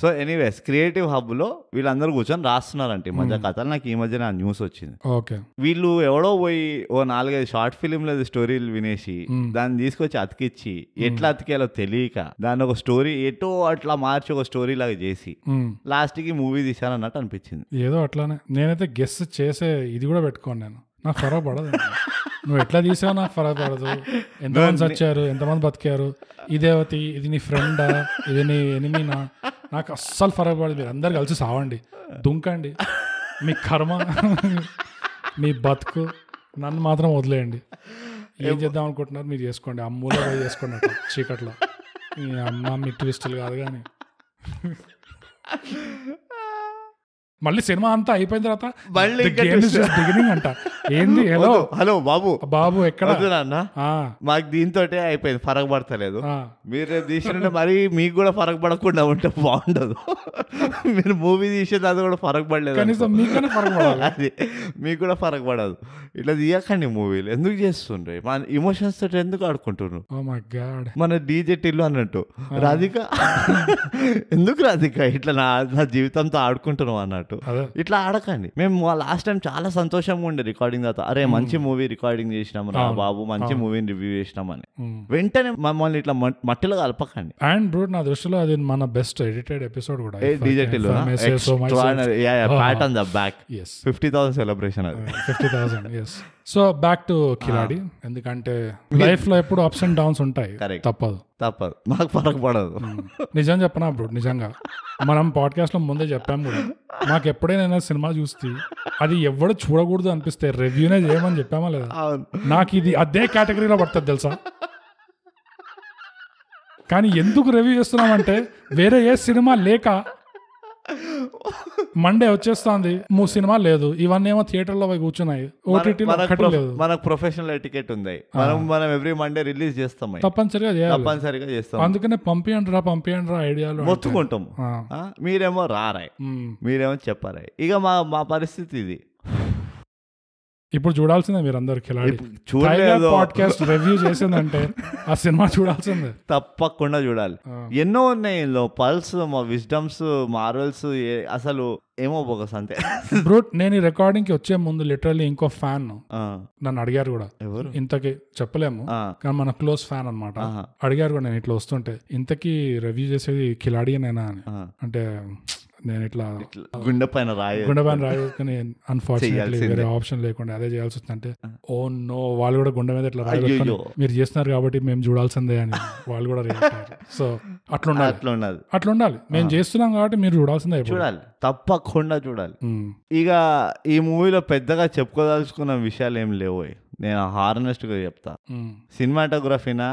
సో ఎనీవేస్ క్రియేటివ్ హబ్ లో వీళ్ళందరూ కూర్చొని రాస్తున్నారంటే ఈ మధ్య కథలు. నాకు ఈ మధ్య నా న్యూస్ వచ్చింది. వీళ్ళు ఎవడో పోయి ఓ 4-5 షార్ట్ ఫిలిం లేదు స్టోరీలు వినేసి దాన్ని తీసుకొచ్చి అతికిచ్చి ఎట్లా అతికేయాలో తెలియక దాన్ని ఒక స్టోరీ ఎటో అట్లా మార్చి ఒక స్టోరీ లాగా చేసి లాస్ట్ కి మూవీ తీశారన్నట్టు అనిపించింది. ఏదో అట్లానే నేనైతే గెస్ చేసే ఇది కూడా పెట్టుకోండి, నేను నాకు ఫరక్ పడదు. నువ్వు ఎట్లా తీసావు నాకు ఫరక్ పడదు. ఎంతమంది చచ్చారు, ఎంతమంది బతికారు, ఇదేవతి ఇది నీ ఫ్రెండా, ఇది నీ ఎనిమినా, నాకు అస్సలు ఫరక్ పడదు. మీరు అందరు కలిసి సావండి, దుంకండి, మీ కర్మ, మీ బతుకు, నన్ను మాత్రం వదిలేయండి. ఏం చేద్దాం అనుకుంటున్నారు మీరు చేసుకోండి, అమ్మూలో చేసుకోండి అట్లా చీకట్లో. మీ అమ్మ మీ ట్విస్టులు కాదు కానీ. మళ్ళీ సినిమా అంతా అయిపోయిన తర్వాత బిగినింగ్ అంట. ఏంది హలో బాబు ఎక్కడ మాకు దీంతో అయిపోయింది, ఫరక్ పడతలేదు. మీరు రేపు తీసిన మరి మీకు కూడా ఫరక్ పడకుండా ఉంటే బాగుండదు. మీరు మూవీ తీసేది అది కూడా ఫరక్ పడలేదు, అది మీకు కూడా ఫరక్ పడదు. ఇట్లా తీయకండి మూవీలు. ఎందుకు చేస్తుండ్రు? మన ఇమోషన్స్ తోటి ఎందుకు ఆడుకుంటున్నారు? మన డీజే టిల్లు అన్నట్టు రాధిక ఎందుకు రాధిక ఇట్లా నా జీవితంతో ఆడుకుంటున్నాం అన్నట్టు. ఇట్లా ఆడకండి. మేము లాస్ట్ టైం చాలా సంతోషంగా ఉండే రికార్డింగ్ తర్వాత, అరే మంచి మూవీ రికార్డింగ్ చేసినాం రా బాబు, మంచి మూవీని రివ్యూ చేసినామని. వెంటనే మమ్మల్ని ఇట్లా మట్టిలో కలపకండి. అండ్ బ్రో నా దృష్టిలో అది మన బెస్ట్ ఎడిటెడ్ ఎపిసోడ్ కూడా. 50,000 సెలబ్రేషన్ అది. 50,000 సో బ్యాక్ టు కిలాడి. ఎందుకంటే లైఫ్ లో ఎప్పుడు అప్స్ అండ్ డౌన్స్ ఉంటాయి, తప్పదు. మాకు ఫరక్ పడదు. నిజం చెప్పనా బ్రో, నిజంగా మనం పాడ్కాస్ట్ లో ముందే చెప్పాము కూడా, మాకు ఎప్పుడైనా సినిమా చూస్తే అది ఎవడు చూడకూడదు అనిపిస్తే రివ్యూనే చేయమని చెప్పామా లేదా? నాకు ఇది అదే కేటగిరీలో పడుతుంది తెలుసా. కానీ ఎందుకు రివ్యూ చేస్తున్నామంటే వేరే ఏ సినిమా లేక మండే వచ్చేస్తుంది, సినిమా లేదు, ఇవన్నీ ఏమో థియేటర్ లో కూర్చున్నాయి, ఓటీటీలో లేదు. మనకు ప్రొఫెషనల్ టికెట్ ఉంది, మనం ఎవ్రీ మండే రిలీజ్ చేస్తాం, తప్పనిసరిగా చేస్తాం. అందుకనే పంపియండి రా ఐడియాలు మొత్తుకుంటాం. మీరేమో రారాయ్, మీరేమో చెప్పారాయ్. ఇక మా పరిస్థితి ఇది. ఇప్పుడు చూడాల్సిందే మీరు అందరు. చూడలేదు పాడ్కాస్ట్ రివ్యూ చేసిందంటే ఆ సినిమా చూడాల్సిందే, తప్పకుండా చూడాలి. ఎన్నో ఉన్నాయి ఇందులో, పల్స్, మా విజ్డమ్స్, మార్వెల్స్, అసలు ఏమో బోగస్ అంతే. బ్రో నేను ఈ రికార్డింగ్ కి వచ్చే ముందు లిటరల్లీ ఇంకో ఫ్యాన్ నన్ను అడిగారు కూడా, ఇంతకీ చెప్పలేము కానీ మన క్లోజ్ ఫ్యాన్ అనమాట, అడిగారు కూడా నేను ఇట్లా వస్తుంటే, ఇంతకీ రివ్యూ చేసేది కిలాడియేనా అని. అంటే నేను ఇట్లా గుండె పైన రాయని అన్ఫార్చునేట్లీ వేరే ఆప్షన్ లేకుండా అదే చేయాల్సి వస్తుందంటే, ఓ నో వాళ్ళు కూడా గుండె మీద ఇట్లా రాయి మీరు చేస్తున్నారు కాబట్టి మేము చూడాల్సిందే అని వాళ్ళు కూడా రియాక్ట్ అయ్యారు. సో అట్లా ఉండాలి. మేము చేస్తున్నాం కాబట్టి మీరు చూడాల్సిందే, చూడాలి, తప్పకుండా చూడాలి. ఇక ఈ మూవీలో పెద్దగా చెప్పుకోదలుచుకున్న విషయాలు ఏం లేవు. నేను హార్నెస్ట్ గా చెప్తా, సినిమాటోగ్రఫీనా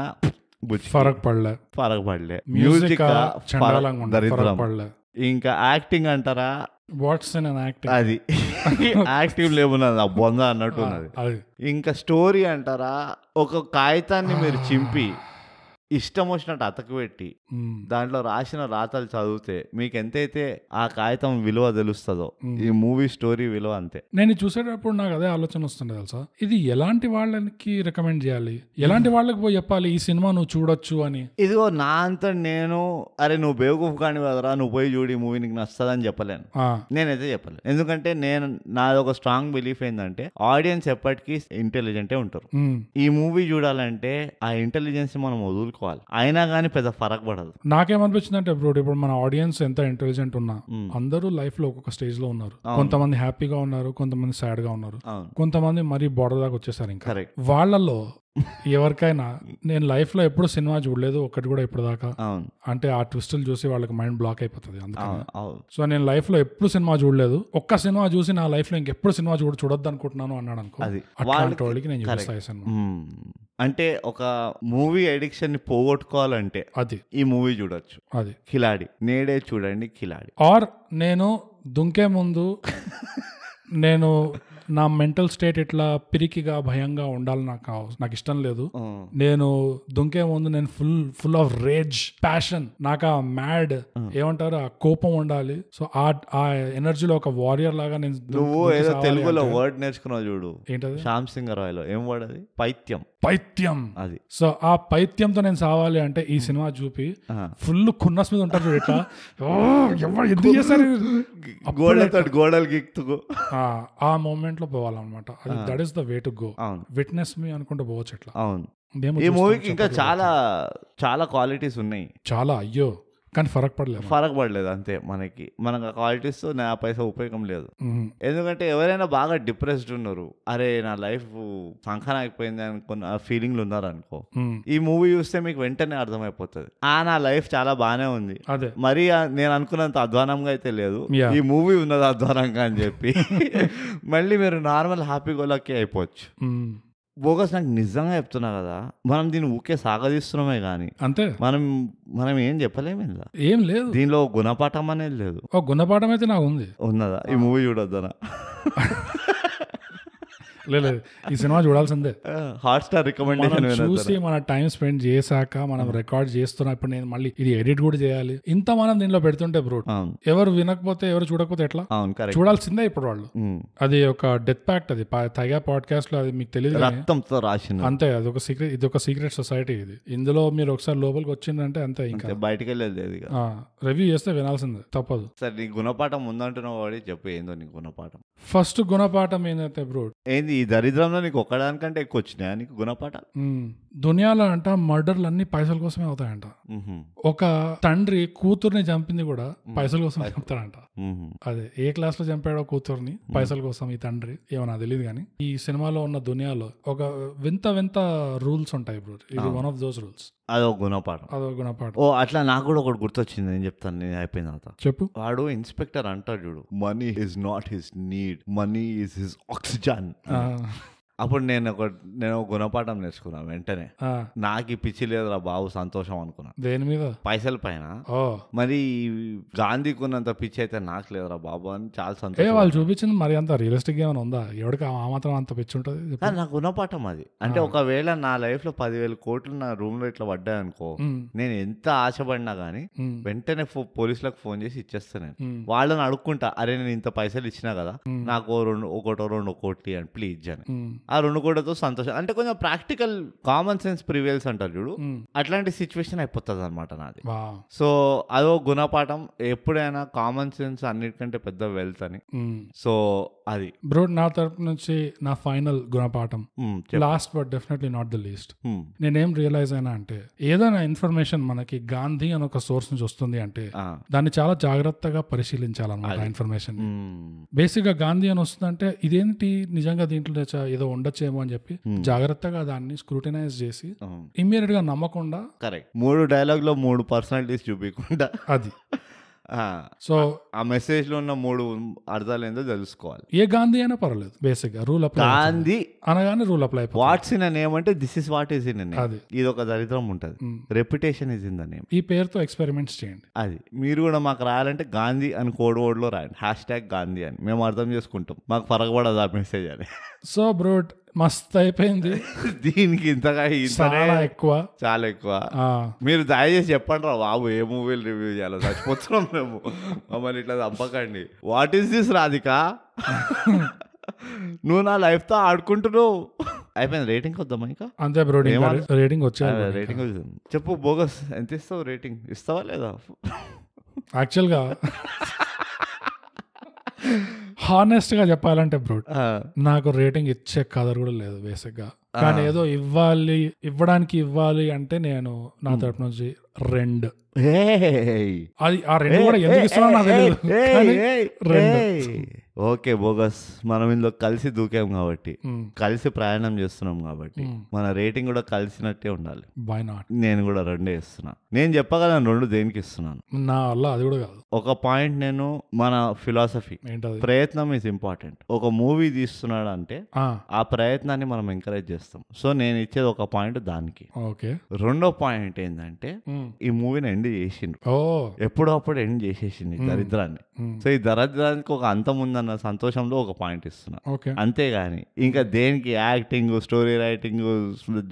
ఫరక్ పడలే, మ్యూజిక్ దరిద్రం, ఇంకా యాక్టింగ్ అంటారా అది యాక్టివ్ లేవున్నది, ఆ బొంద అన్నట్టు ఉన్నది. ఇంకా స్టోరీ అంటారా, ఒక కాగితాన్ని మీరు చింపి ఇష్టం వచ్చినట్టు అతకబెట్టి దాంట్లో రాసిన రాతలు చదివితే మీకు ఎంతైతే ఆ కాగితం విలువ తెలుస్తుందో ఈ మూవీ స్టోరీ విలువ అంతే. నేను చూసేటప్పుడు నాకు అదే ఆలోచన వస్తుండే తెలుసా, ఇది ఎలాంటి వాళ్ళకి రికమెండ్ చేయాలి, ఎలాంటి వాళ్ళకి పోయి చెప్పాలి ఈ సినిమా నువ్వు చూడొచ్చు అని. ఇదిగో నా అంతా నేను అరే నువ్వు బేవకూఫ్ కాని కదరా నువ్వు పోయి చూడి మూవీ నీకు నచ్చదని చెప్పలేను, నేనైతే చెప్పలేను. ఎందుకంటే నాది ఒక స్ట్రాంగ్ బిలీఫ్ ఏంటంటే ఆడియన్స్ ఎప్పటికీ ఇంటెలిజెంటే ఉంటారు. ఈ మూవీ చూడాలంటే ఆ ఇంటెలిజెన్స్ మనం వదులుకో, అయినా కానీ పెద్ద ఫరక్ పడదు. నాకేమనిపించింది అంటే బ్రో, ఇప్పుడు మన ఆడియన్స్ ఎంత ఇంటెలిజెంట్ ఉన్నా అందరూ లైఫ్ లో ఒక్కొక్క స్టేజ్ లో ఉన్నారు. కొంతమంది హ్యాపీగా ఉన్నారు, కొంతమంది సాడ్ గా ఉన్నారు, కొంతమంది మరీ బోర్డర్ దాకా వచ్చేసారు. ఇంకా వాళ్ళలో ఎవరికైనా నేను లైఫ్ లో ఎప్పుడు సినిమా చూడలేదు ఒకటి కూడా ఇప్పుడు దాకా అంటే ఆ ట్విస్టులు చూసి వాళ్ళకి మైండ్ బ్లాక్ అయిపోతుంది. సో నేను లైఫ్ లో ఎప్పుడు సినిమా చూడలేదు, ఒక్క సినిమా చూసి నా లైఫ్ లో ఇంకెప్పుడు సినిమా చూడొద్దు అనుకుంటున్నాను అన్నాడు అనుకో, అట్లాంటి వాళ్ళకి నేను చూపిస్తాను. అంటే ఒక మూవీ అడిక్షన్ ని పోగొట్టుకోవాలంటే అది ఈ మూవీ చూడొచ్చు, అది కిలాడి. నేడే చూడండి కిలాడి. ఆర్ నేను దుంకే ముందు నేను నా మెంటల్ స్టేట్ ఇట్లా పిరికిగా భయంగా ఉండాలి నాకు ఇష్టం లేదు. నేను దుంకే ముందు నేను ఫుల్ ఆఫ్ రేజ్, ప్యాషన్, నాకు ఆ మ్యాడ్ ఏమంటారు ఆ కోపం ఉండాలి. సో ఆ ఎనర్జీలో ఒక వారియర్ లాగా నేను. నువ్వు ఏదో తెలుగులో వర్డ్ నేర్చుకున్నావు చూడు, ఏంటది? శ్యామ్ సింగ్ రాయ్లో ఏం వర్డ్ అది? పైత్యం. పైత్యం అది. సో ఆ పైత్యంతో నేను సావాలి అంటే ఈ సినిమా చూపి ఫుల్ కున్నస్ మీద ఉంటారు ఇట్లా ఎందుకు చేస్తారు గోడలు గీక్తుకో ఆ మూమెంట్ లో పోవాలన్నమాట. అది that is the way to go. Witness me అనుకుంటూ పోవచ్చు ఇట్లా. అవును, ఈ మూవీకి ఇంకా చాలా చాలా క్వాలిటీస్ ఉన్నాయి, చాలా. అయ్యో కానీ ఫరక్ పడలేదు అంతే. మనకు ఆ క్వాలిటీస్ నా పైసా ఉపయోగం లేదు. ఎందుకంటే ఎవరైనా బాగా డిప్రెస్డ్ ఉన్నారు, అరే నా లైఫ్ సంఖన అయిపోయింది అనుకున్న ఫీలింగ్లు ఉన్నారు అనుకో, ఈ మూవీ చూస్తే మీకు వెంటనే అర్థమైపోతుంది నా లైఫ్ చాలా బాగానే ఉంది, మరి నేను అనుకున్నంత అధ్వానంగా అయితే లేదు, ఈ మూవీ ఉన్నది అధ్వానంగా అని చెప్పి మళ్ళీ మీరు నార్మల్ హ్యాపీ గోలాకి అయిపోవచ్చు. బోగస్ నాకు నిజంగా చెప్తున్నా కదా, మనం దీన్ని ఊకే సాగదీస్తున్నామే కానీ అంతే, మనం ఏం చెప్పలేము, ఏం లేదు దీనిలో గుణపాఠం అనేది లేదు. గుణపాఠం అయితే నాకు ఉన్నదా? ఈ మూవీ చూడొద్దనా? లేదు, ఈ సినిమా చూడాల్సిందే. హాట్‌స్టార్ రికమెండేషన్ చూసి మన టైం స్పెండ్ చేశాక మనం రికార్డ్ చేస్తున్నా. ఇప్పుడు నేను మళ్ళీ ఇది ఎడిట్ కూడా చేయాలి, ఇంత మనం దీనిలో పెడుతుంటే బ్రో ఎవరు వినకపోతే ఎవరు చూడకపోతే ఎట్లా? చూడాల్సిందే ఇప్పుడు వాళ్ళు. అది ఒక డెత్ ప్యాక్ట్, అది తైగా పాడ్కాస్ట్ లో, అది మీకు తెలియదు, రక్తంతో రాసింది అంతే. అది ఒక సీక్రెట్, ఇది ఒక సీక్రెట్ సొసైటీ. ఇది ఇందులో మీరు ఒకసారి లోపలికి వచ్చిందంటే అంతే, ఇంకా బయటకు వెళ్ళేది. రివ్యూ చేస్తే వినాల్సిందే, తప్పదు. సరే, నీ గుణపాఠం ఉందంటున్నావు వాడి, చెప్పు ఏందో నీ గుణపాఠం. ఫస్ట్ గుణపాఠం ఏంటంటే బ్రో, ఏంది ఈ దరిద్రంలో నీకు ఒక్కడానికంటే ఎక్కువ వచ్చినాయా నీకు గుణపాఠాలు? దునియాలో అంట మర్డర్లు అన్ని పైసల కోసమే అవుతాయంట. ఒక తండ్రి కూతుర్ని చంపింది కూడా పైసల కోసం చంపుతాడంట. అదే ఏ క్లాస్ లో చంపాడో కూతుర్ని పైసల కోసం ఈ తండ్రి, ఏమో నాకు తెలియదు కానీ ఈ సినిమాలో ఉన్న దునియాలో ఒక వింత వింత రూల్స్ ఉంటాయి బ్రో. ఇది వన్ ఆఫ్ దోస్ రూల్స్. అదో గుణపాఠం. ఓ అట్లా నాకు కూడా ఒకటి గుర్తొచ్చింది, నేను చెప్తాను, నేను అయిపోయిన తర్వాత చెప్పు. వాడు ఇన్స్పెక్టర్ అంటాడు చూడు, money is not his need, money is his oxygen. అప్పుడు నేను గుణపాఠం నేర్చుకున్నా వెంటనే. నాకు పిచ్చి లేదురా బాబు, సంతోషం అనుకున్నా. దేని మీద? పైసల పైన. మరి గాంధీకి ఉన్నంత పిచ్చి అయితే నాకు లేదురా బాబు అని చాలా సంతోషం. వాళ్ళు చూపించింది మరి అంత రియలిస్టిక్ ఏమైనా ఉందా? ఎవరికి ఆ మాత్రం అంత పిచ్చి ఉంటుంది? నా గుణపాఠం అది. అంటే ఒకవేళ నా లైఫ్ లో 10,000 కోట్లు నా రూమ్ లో ఇట్లా పడ్డాయనుకో, నేను ఎంత ఆశపడినా గానీ వెంటనే పోలీసులకు ఫోన్ చేసి ఇచ్చేస్తాను. నేను వాళ్ళని అడుక్కుంటా, అరే నేను ఇంత పైసలు ఇచ్చినా కదా, నాకు ఒకటో 2 కోట్లు అని ప్లీజ్ అని. ఆ 2 కోట్లతో సంతోషం. అంటే కొంచెం ప్రాక్టికల్ కామన్ సెన్స్ ప్రివేల్స్ అంటారు చూడు, అట్లాంటి సిచ్యువేషన్ అయిపోతుంది అనమాట నాది. సో అదో గుణపాఠం, ఎప్పుడైనా కామన్ సెన్స్ అన్నిటికంటే పెద్ద వెల్త్ అని. సో అది బ్రో నా తరపు నుంచి నా ఫైనల్ గుణపాఠం. Last but definitely not the least. నేనేం రియలైజ్ అయినా అంటే, ఏదైనా ఇన్ఫర్మేషన్ మనకి గాంధీ అని ఒక సోర్స్ నుంచి వస్తుంది అంటే దాన్ని చాలా జాగ్రత్తగా పరిశీలించాలన్నమాట. ఇన్ఫర్మేషన్ బేసిక్ గా గాంధీ అని వస్తుందంటే ఇదేంటి నిజంగా దీంట్లో ఏదో ఉండొచ్చేమో అని చెప్పి జాగ్రత్తగా దాన్ని స్క్రూటినైజ్ చేసి ఇమ్మీడియట్ గా నమ్మకుండా, కరెక్ట్ 3 డైలాగ్ లో 3 పర్సనాలిటీస్ చూపించకుండా, అది సో ఆ మెసేజ్ లో ఉన్న 3 అర్థాలు ఏందో తెలుసుకోవాలి. ఏ గాంధీ అయినా పర్వాలేదు, బేసిక్ గా రూల్ అప్లై. గాంధీ అనగానే rule apply. What's in name అంటే this is what is in name. ఇది ఒక దరిద్రం ఉంటది. Reputation is in the name. ఈ పేరుతో ఎక్స్పెరిమెంట్స్ చేయండి. అది మీరు కూడా మాకు రాయాలంటే గాంధీ అని కోడ్ వర్డ్ లో రాయండి, #గాంధీ అని. మేము అర్థం చేసుకుంటాం, మాకు పరగబడదు ఆ మెసేజ్ అని. సో బ్రో మస్త్ అయిపోయింది దీనికి, ఇంతగా చాలా ఎక్కువ. మీరు దయచేసి చెప్పండి రా బాబు, ఏ మూవీలు రివ్యూ చేయాలో, చచ్చిపోతున్నాం మేము, మమ్మల్ని ఇట్లా చంపకండి. వాట్ ఈస్ దిస్ రాధిక, నువ్వు నా లైఫ్ తో ఆడుకుంటున్నావు. అయిపోయింది, రేటింగ్ వద్దామా ఇంకా? అంతే బ్రో, రేటింగ్ వచ్చాయి. రేటింగ్ చెప్పు బోగస్, ఎంత ఇస్తావు రేటింగ్? ఇస్తావా లేదా? యాక్చువల్ గా హానెస్ట్ గా చెప్పాలంటే బ్రో, నాకు రేటింగ్ ఇచ్చే కదర్ కూడా లేదు బేసిక్ గా. కానీ ఏదో ఇవ్వాలి అంటే నేను నా తరపు నుంచి 2. అది ఆ 2 కూడా ఎందుకు ఇస్తున్నా నాకు తెలియదు. ఓకే బోగస్, మనం ఇందులో కలిసి దూకాం కాబట్టి, కలిసి ప్రయాణం చేస్తున్నాం కాబట్టి మన రేటింగ్ కూడా కలిసినట్టే ఉండాలి. నేను కూడా 2 ఇస్తున్నా. నేను చెప్పగలను 2 దేనికి ఇస్తున్నాను, నా వల్ల అది కూడా కాదు. ఒక పాయింట్, నేను మన ఫిలాసఫీ, ప్రయత్నం ఈజ్ ఇంపార్టెంట్. ఒక మూవీ తీస్తున్నాడు అంటే ఆ ప్రయత్నాన్ని మనం ఎంకరేజ్ చేస్తాం. సో నేను ఇచ్చేది ఒక పాయింట్ దానికి. రెండో పాయింట్ ఏంటంటే, ఈ మూవీని ఎండ్ చేసిండు, ఎప్పుడో అప్పుడు ఎండ్ చేసేసింది దరిద్రాన్ని. సో ఈ దరిద్రానికి ఒక అంతం ఉందన్న సంతోషంలో ఒక పాయింట్ ఇస్తున్నా. అంతేగాని ఇంకా దేనికి acting, story writing,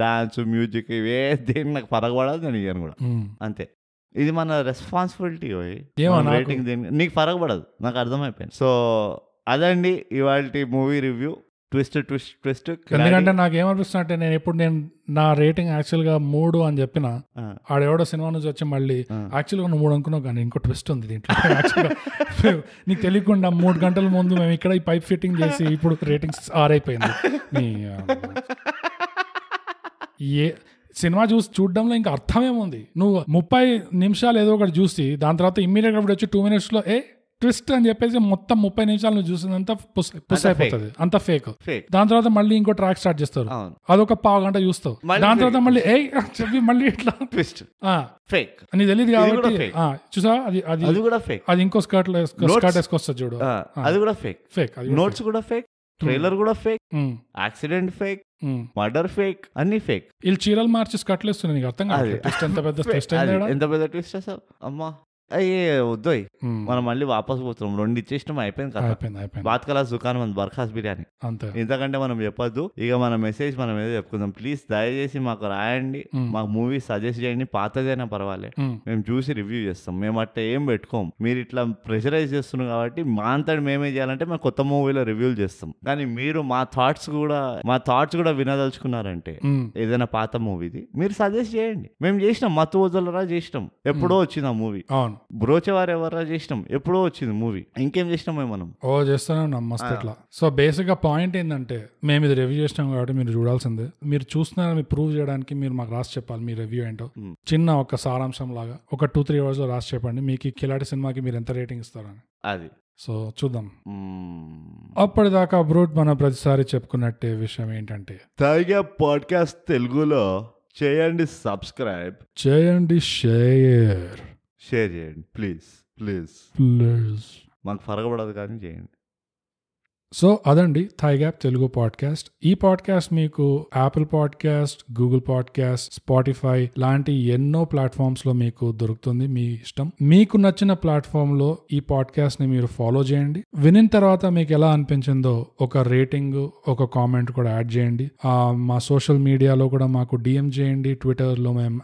dance, music ఇవే దేనికి నాకు పరగబడదు, నేను ఇయ్యను కూడా. అంతే, ఇది మన రెస్పాన్సిబిలిటీ. రేటింగ్ దేనికి నీకు పరగబడదు, నాకు అర్థమైపోయింది. సో అదండి ఇవాళ movie review. Twist twist twist. ఎందుకంటే నాకు ఏమనిపిస్తుంది అంటే నేను నా రేటింగ్ యాక్చువల్ గా 3 అని చెప్పిన ఆడెవడో సినిమా నుంచి వచ్చి మళ్ళీ యాక్చువల్ గా 3 అనుకున్నావు కానీ ఇంకో ట్విస్ట్ ఉంది దీంట్లో. నీకు తెలియకుండా 3 గంటల ముందు మేము ఇక్కడ ఈ పైప్ ఫిట్టింగ్ చేసి ఇప్పుడు రేటింగ్స్ 6 అయిపోయింది. సినిమా చూడడంలో ఇంకా అర్థమేముంది? నువ్వు 30 నిమిషాలు ఏదో ఒకటి చూసి దాని తర్వాత ఇమ్మీడియట్ గా వచ్చి 2 minutes లో ట్విస్ట్ అని చెప్పేసి మొత్తం 30 నిమిషాలు నువ్వు చూసిందంతా పుస్ అయిపోతుంది, అంత ఫేక్. దాని తర్వాత మళ్ళీ ఇంకో ట్రాక్ స్టార్ట్ చేస్తారు, అదొక 1/2 గంట చూస్తావు. దాని తర్వాత మళ్ళీ చెప్పి మళ్ళీ ఇట్లా ట్విస్ట్ ఫేక్ అని తెలియదు కాబట్టి చూసా అది కూడా ఫేక్. అది ఇంకో స్కర్ట్ వేసుకొస్తుంది చూడు, అది కూడా ఫేక్. ఫేక్ నోట్స్ కూడా ఫేక్, ట్రైలర్ కూడా fake, accident fake, murder fake, అన్ని ఫేక్. వీళ్ళు చీరలు మార్చి స్కర్ట్లు వేస్తున్నాయి, నీకు అర్థం కాదు ఎంత పెద్ద ట్విస్ట్. ఎంత పెద్ద ట్విస్ట్ అసలు అమ్మా. అయ్యే వద్దోయ్, మనం మళ్ళీ వాపస్ పోతున్నాం. 2 ఇచ్చేసినాం, అయిపోయింది కదా. బాత్ కలాస్ దుకాణం ఉంది, బర్ఖాస్ బిర్యానీ. ఇంతకంటే మనం చెప్పొద్దు. ఇక మన మెసేజ్ మనం ఏదో చెప్పుకుందాం. ప్లీజ్ దయచేసి మాకు రాయండి, మాకు మూవీ సజెస్ట్ చేయండి, పాతదైనా పర్వాలే, మేము చూసి రివ్యూ చేస్తాం. మేము అట్లా ఏం పెట్టుకోం. మీరు ఇట్లా ప్రెషరైజ్ చేస్తున్నాం కాబట్టి మా అంతటి మేమే చేయాలంటే మేము కొత్త మూవీలో రివ్యూలు చేస్తాం. కానీ మీరు మా థాట్స్ కూడా వినదలుచుకున్నారంటే ఏదైనా పాత మూవీది మీరు సజెస్ట్ చేయండి. మేము చేసినాం, మత్తు వదలరా చేసినాం, ఎప్పుడో వచ్చింది ఆ మూవీ. బ్రోచేవారు ఎవరా చేసినాం, ఎప్పుడో వచ్చింది మూవీ. ఇంకేం చేసినాం మనం? చేస్తున్నాం మస్తు ఇట్లా. సో బేసిక్ గా పాయింట్ ఏంటంటే మేము ఇది రివ్యూ చేసినాం కాబట్టి మీరు చూడాల్సిందే. మీరు చూస్తున్నారని ప్రూవ్ చేయడానికి మీరు మాకు రాసి చెప్పాలి మీ రివ్యూ ఏంటో. చిన్న ఒక సారాంశం లాగా ఒక 2-3 hours లో రాసి చెప్పండి మీకు కిలాడి సినిమాకి మీరు ఎంత రేటింగ్ ఇస్తారని. అది సో చూద్దాం. అప్పటిదాకా బ్రూట్ మనం ప్రతిసారి చెప్పుకున్నట్టే విషయం ఏంటంటే థైగా పాడ్కాస్ట్ తెలుగులో చేయండి సబ్స్క్రైబ్, చేయండి షేర్ చేయండి ప్లీజ్. మాకు ఫరకపడదు కానీ చేయండి. సో అదండి థై గ్యాప్ తెలుగు పాడ్కాస్ట్. ఈ పాడ్కాస్ట్ మీకు Apple podcast, Google podcast, Spotify లాంటి ఎన్నో ప్లాట్ఫామ్స్ లో మీకు దొరుకుతుంది. మీ ఇష్టం. మీకు నచ్చిన ప్లాట్ఫామ్ లో ఈ పాడ్కాస్ట్ ని మీరు ఫాలో చేయండి. వినిన తర్వాత మీకు ఎలా అనిపించిందో ఒక రేటింగ్, ఒక కామెంట్ కూడా యాడ్ చేయండి. మా సోషల్ మీడియాలో కూడా మాకు డిఎం చేయండి. ట్విట్టర్ లో మేము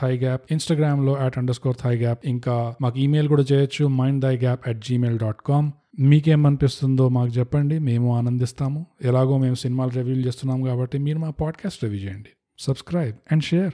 @thigap, ఇన్స్టాగ్రామ్ లో @_thigap, ఇంకా మాకు ఈమెయిల్ కూడా చేయొచ్చు mindthigap@gmail.com. మీకేమనిపిస్తుందో మాకు చెప్పండి, మేము ఆనందిస్తాము. ఎలాగో మేము సినిమాలు రివ్యూలు చేస్తున్నాం కాబట్టి మీరు మా పాడ్కాస్ట్ రివ్యూ చేయండి. Subscribe and share.